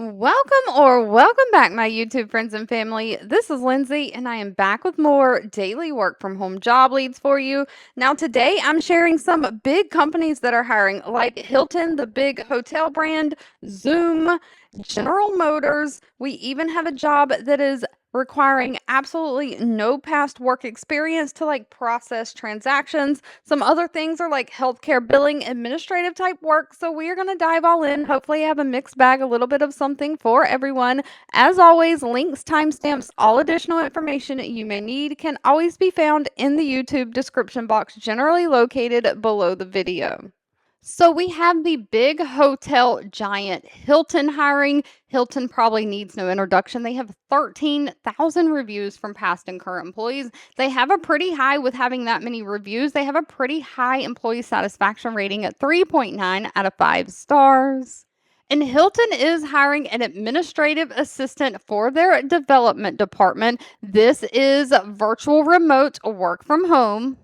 Welcome back, my YouTube friends and family. This is Lindsay, and I am back with more daily work from home job leads for you. Now, today I'm sharing some big companies that are hiring, like Hilton, the big hotel brand, Zoom, General Motors. We even have a job that is requiring absolutely no past work experience to process transactions. Some other things are like healthcare billing, administrative type work. So we are going to dive all in. Hopefully, have a mixed bag, a little bit of something for everyone. As always, links, timestamps, all additional information you may need can always be found in the YouTube description box, generally located below the video. So we have the big hotel giant Hilton hiring. Hilton probably needs no introduction. They have 13,000 reviews from past and current employees. They have a pretty high with having that many reviews. They have a pretty high employee satisfaction rating at 3.9 out of 5 stars. And Hilton is hiring an administrative assistant for their development department. This is virtual remote work from home.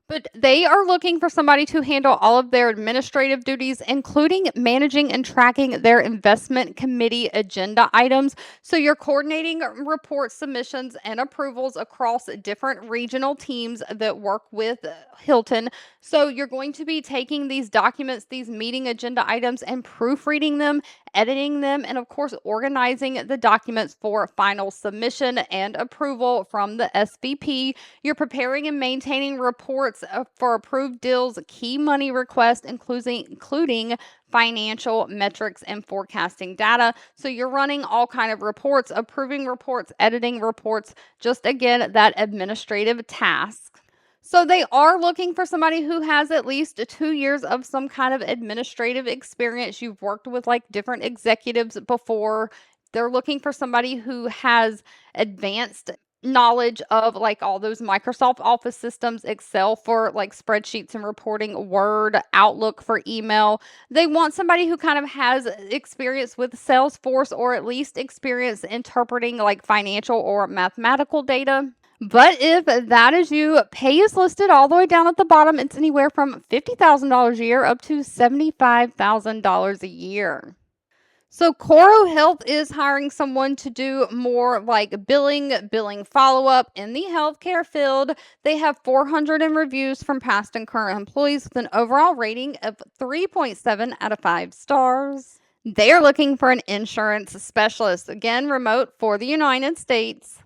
But they are looking for somebody to handle all of their administrative duties, including managing and tracking their investment committee agenda items. So you're coordinating report submissions and approvals across different regional teams that work with Hilton. So you're going to be taking these documents, these meeting agenda items, and proofreading them, editing them, and of course, organizing the documents for final submission and approval from the SVP. You're preparing and maintaining reports for approved deals, key money requests, including financial metrics and forecasting data. So you're running all kind of reports, approving reports, editing reports, just again, that administrative task. So they are looking for somebody who has at least 2 years of some kind of administrative experience. You've worked with different executives before. They're looking for somebody who has advanced knowledge of all those Microsoft Office systems, Excel for spreadsheets and reporting, Word, Outlook for email. They want somebody who kind of has experience with Salesforce or at least experience interpreting financial or mathematical data. But if that is you, pay is listed all the way down at the bottom. It's anywhere from $50,000 a year up to $75,000 a year. So Corro Health is hiring someone to do more billing follow-up in the healthcare field. They have 400 in reviews from past and current employees with an overall rating of 3.7 out of 5 stars. They are looking for an insurance specialist, again, remote for the United States.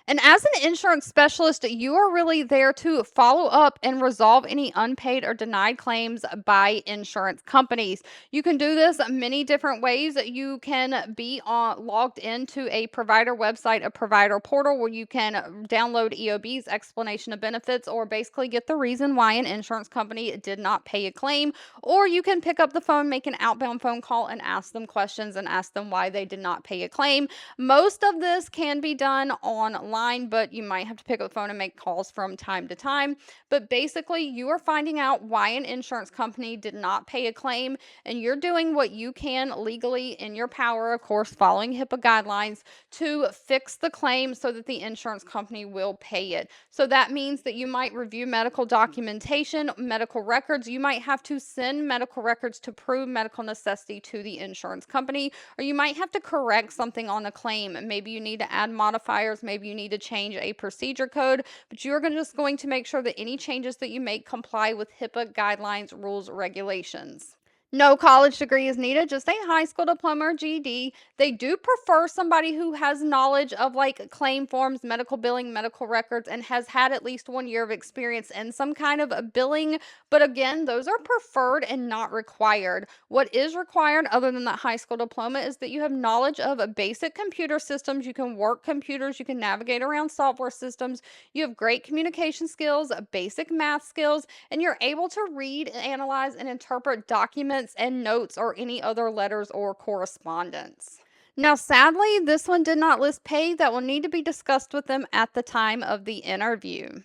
And as an insurance specialist, you are really there to follow up and resolve any unpaid or denied claims by insurance companies. You can do this many different ways. You can be logged into a provider website, a provider portal where you can download EOB's explanation of benefits or basically get the reason why an insurance company did not pay a claim. Or you can pick up the phone, make an outbound phone call, and ask them questions and ask them why they did not pay a claim. Most of this can be done online, but you might have to pick up the phone and make calls from time to time. But basically, you are finding out why an insurance company did not pay a claim, and you're doing what you can legally in your power, of course, following HIPAA guidelines, to fix the claim so that the insurance company will pay it. So that means that you might review medical documentation, medical records. You might have to send medical records to prove medical necessity to the insurance company, or you might have to correct something on a claim. Maybe you need to add modifiers, maybe you need to change a procedure code, but you're just going to make sure that any changes that you make comply with HIPAA guidelines, rules, regulations. No college degree is needed, just a high school diploma or GED. They do prefer somebody who has knowledge of claim forms, medical billing, medical records, and has had at least 1 year of experience in some kind of a billing. But again, those are preferred and not required. What is required, other than that high school diploma, is that you have knowledge of basic computer systems. You can work computers, you can navigate around software systems, you have great communication skills, basic math skills, and you're able to read, analyze, and interpret documents and notes or any other letters or correspondence. Now, sadly, this one did not list pay. That will need to be discussed with them at the time of the interview.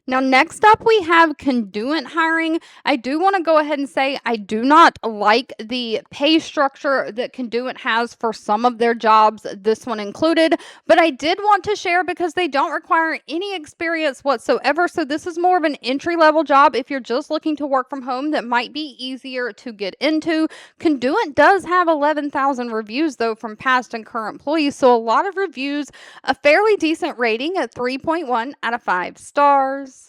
Now, next up, we have Conduent hiring. I do want to go ahead and say I do not like the pay structure that Conduent has for some of their jobs, this one included, but I did want to share because they don't require any experience whatsoever. So, this is more of an entry level job if you're just looking to work from home that might be easier to get into. Conduent does have 11,000 reviews, though, from past and current employees. So, a lot of reviews, a fairly decent rating at 3.1 out of 5 stars.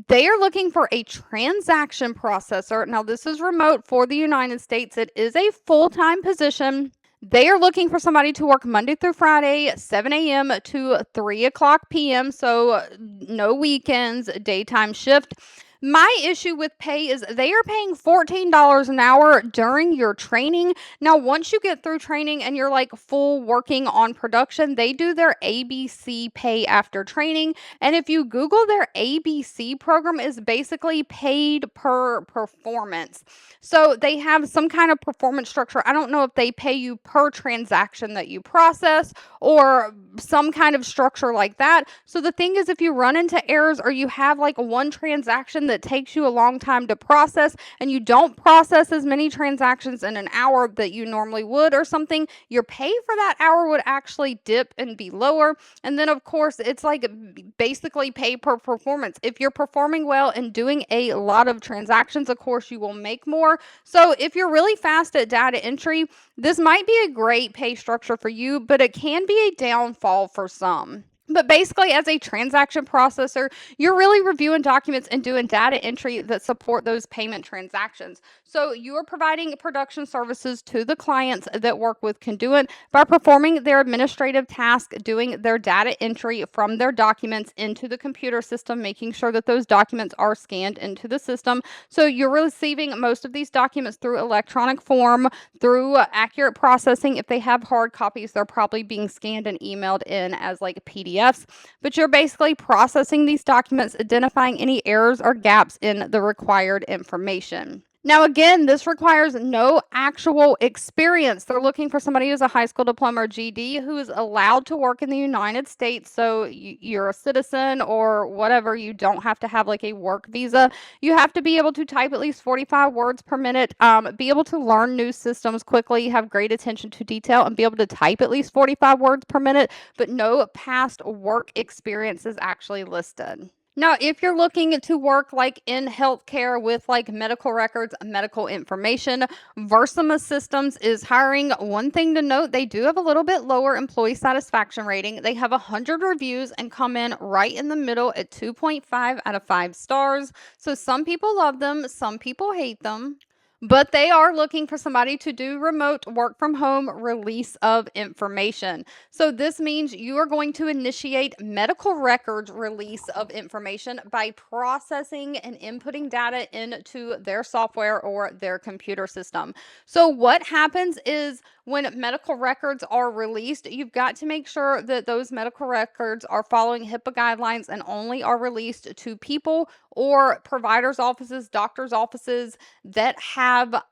They are looking for a transaction processor. Now, this is remote for the United States. It is a full time position. They are looking for somebody to work Monday through Friday, 7 a.m. to 3 o'clock p.m. So, no weekends, daytime shift. My issue with pay is they are paying $14 an hour during your training. Now, once you get through training and you're like full working on production, they do their ABC pay after training. And if you Google their ABC program, is basically paid per performance. So they have some kind of performance structure. I don't know if they pay you per transaction that you process or some kind of structure like that. So the thing is, if you run into errors or you have like one transaction that takes you a long time to process and you don't process as many transactions in an hour that you normally would or something, your pay for that hour would actually dip and be lower. And then, of course, it's like basically pay per performance. If you're performing well and doing a lot of transactions, of course, you will make more. So if you're really fast at data entry, this might be a great pay structure for you, but it can be a downfall for some. But basically, as a transaction processor, you're really reviewing documents and doing data entry that support those payment transactions. So you are providing production services to the clients that work with Conduent by performing their administrative task, doing their data entry from their documents into the computer system, making sure that those documents are scanned into the system. So you're receiving most of these documents through electronic form, through accurate processing. If they have hard copies, they're probably being scanned and emailed in as like PDFs. But you're basically processing these documents, identifying any errors or gaps in the required information. Now, again, this requires no actual experience. They're looking for somebody who's a high school diploma or GD who is allowed to work in the United States. So you're a citizen or whatever. You don't have to have like a work visa. You have to be able to type at least 45 words per minute, be able to learn new systems quickly, have great attention to detail, and be able to type at least 45 words per minute, but no past work experience is actually listed. Now, if you're looking to work like in healthcare with like medical records, medical information, Verisma Systems is hiring. One thing to note, they do have a little bit lower employee satisfaction rating. They have 100 reviews and come in right in the middle at 2.5 out of 5 stars. So some people love them, some people hate them. But they are looking for somebody to do remote work from home release of information. So this means you are going to initiate medical records release of information by processing and inputting data into their software or their computer system. So what happens is when medical records are released, you've got to make sure that those medical records are following HIPAA guidelines and only are released to people or providers' offices, doctors' offices that have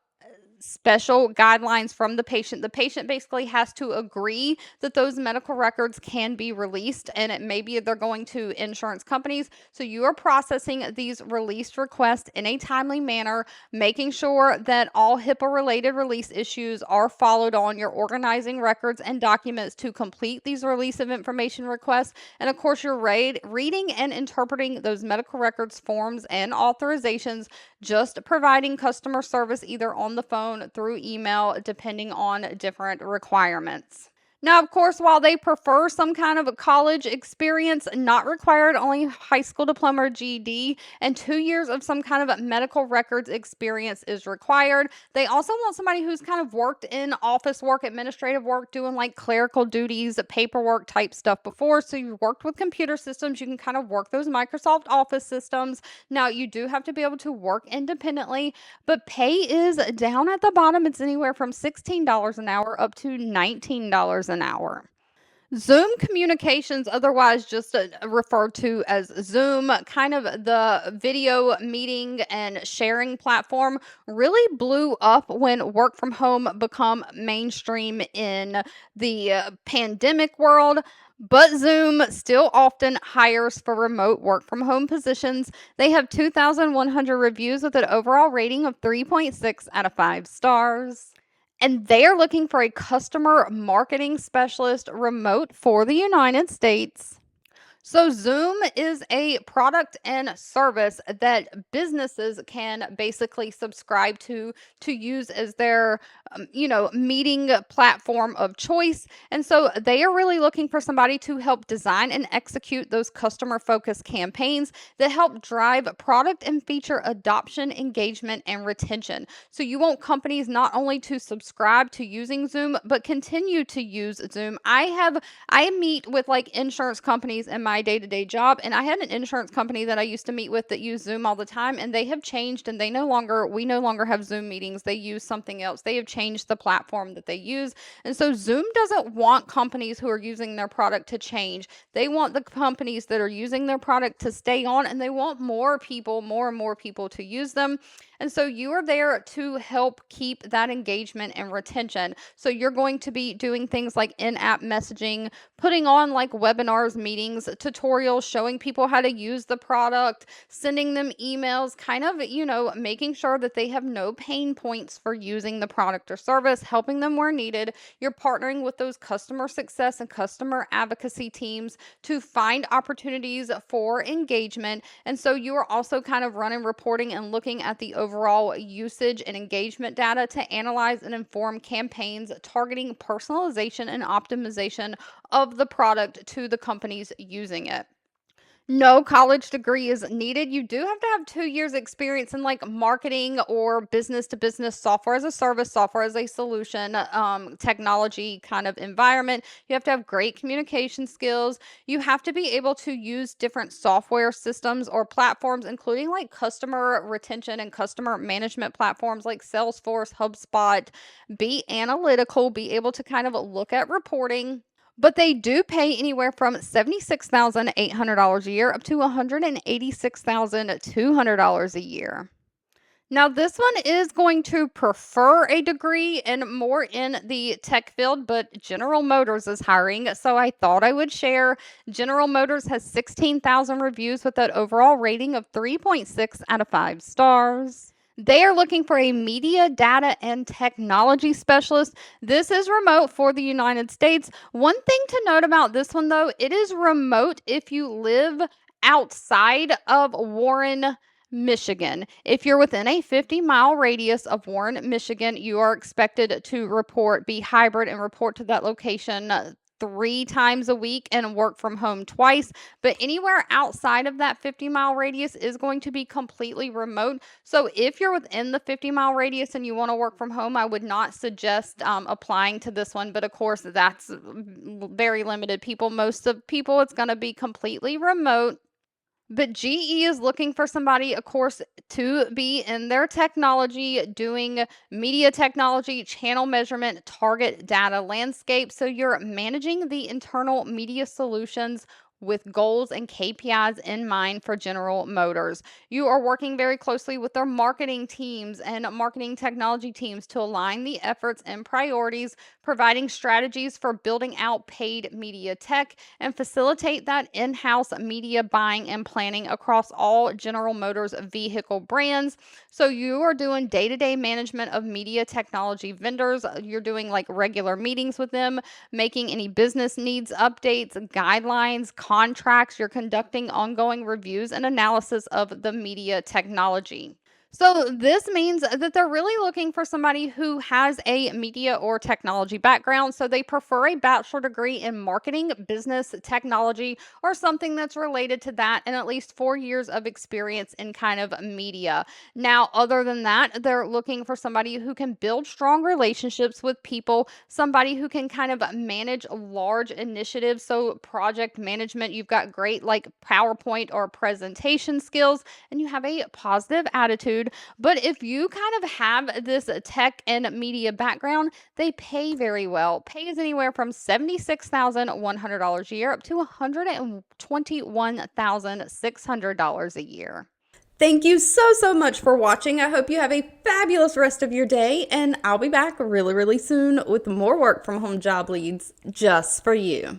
special guidelines from the patient. The patient basically has to agree that those medical records can be released, and it maybe they're going to insurance companies. So you are processing these release requests in a timely manner, making sure that all HIPAA related release issues are followed on. You're organizing records and documents to complete these release of information requests. And of course, you're reading and interpreting those medical records forms and authorizations, just providing customer service either on the phone, through email, depending on different requirements. Now, of course, while they prefer some kind of a college experience, not required, only high school diploma or GED, and 2 years of some kind of medical records experience is required. They also want somebody who's kind of worked in office work, administrative work, doing like clerical duties, paperwork type stuff before. So you've worked with computer systems, you can kind of work those Microsoft Office systems. Now, you do have to be able to work independently, but pay is down at the bottom. It's anywhere from $16 an hour up to $19 an hour. Zoom Communications, otherwise just referred to as Zoom, kind of the video meeting and sharing platform, really blew up when work from home become mainstream in the pandemic world. But Zoom still often hires for remote work from home positions. They have 2,100 reviews with an overall rating of 3.6 out of 5 stars. And they are looking for a customer marketing specialist remote for the United States. So Zoom is a product and service that businesses can basically subscribe to use as their meeting platform of choice. And so they are really looking for somebody to help design and execute those customer focused campaigns that help drive product and feature adoption, engagement, and retention. So you want companies not only to subscribe to using Zoom, but continue to use Zoom. I meet with like insurance companies in my day-to-day job, and I had an insurance company that I used to meet with that used Zoom all the time, and they have changed, and we no longer have Zoom meetings. They use something else. They have changed the platform that they use. And so Zoom doesn't want companies who are using their product to change. They want the companies that are using their product to stay on, and they want more and more people to use them. And so you are there to help keep that engagement and retention. So you're going to be doing things like in-app messaging, putting on like webinars, meetings, tutorials, showing people how to use the product, sending them emails, kind of, making sure that they have no pain points for using the product or service, helping them where needed. You're partnering with those customer success and customer advocacy teams to find opportunities for engagement. And so you are also kind of running reporting and looking at the overall usage and engagement data to analyze and inform campaigns targeting personalization and optimization of the product to the companies using it. No college degree is needed. You do have to have 2 years experience in like marketing or business to business software as a service, software as a solution, technology kind of environment. You have to have great communication skills. You have to be able to use different software systems or platforms, including like customer retention and customer management platforms like Salesforce, HubSpot. Be analytical, be able to kind of look at reporting, but they do pay anywhere from $76,800 a year up to $186,200 a year. Now, this one is going to prefer a degree and more in the tech field, but General Motors is hiring. So I thought I would share. General Motors has 16,000 reviews with that overall rating of 3.6 out of 5 stars. They are looking for a media, data, and technology specialist. This is remote for the United States. One thing to note about this one, though, it is remote if you live outside of Warren, Michigan. If you're within a 50-mile radius of Warren, Michigan, you are expected to be hybrid and report to that location 3 times a week and work from home twice. But anywhere outside of that 50-mile radius is going to be completely remote. So if you're within the 50-mile radius and you want to work from home, I would not suggest applying to this one. But of course, that's very limited people. Most of people, it's going to be completely remote. But GE is looking for somebody, of course, to be in their technology, doing media technology, channel measurement, target data landscape. So you're managing the internal media solutions with goals and KPIs in mind for General Motors. You are working very closely with their marketing teams and marketing technology teams to align the efforts and priorities, providing strategies for building out paid media tech and facilitate that in-house media buying and planning across all General Motors vehicle brands. So you are doing day-to-day management of media technology vendors. You're doing like regular meetings with them, making any business needs updates, guidelines, contracts. You're conducting ongoing reviews and analysis of the media technology. So this means that they're really looking for somebody who has a media or technology background. So they prefer a bachelor degree in marketing, business, technology, or something that's related to that, and at least 4 years of experience in kind of media. Now, other than that, they're looking for somebody who can build strong relationships with people, somebody who can kind of manage large initiatives. So project management, you've got great like PowerPoint or presentation skills, and you have a positive attitude. But if you kind of have this tech and media background, they pay very well. Pay is anywhere from $76,100 a year up to $121,600 a year. Thank you so much for watching. I hope you have a fabulous rest of your day, and I'll be back really soon with more work from home job leads just for you.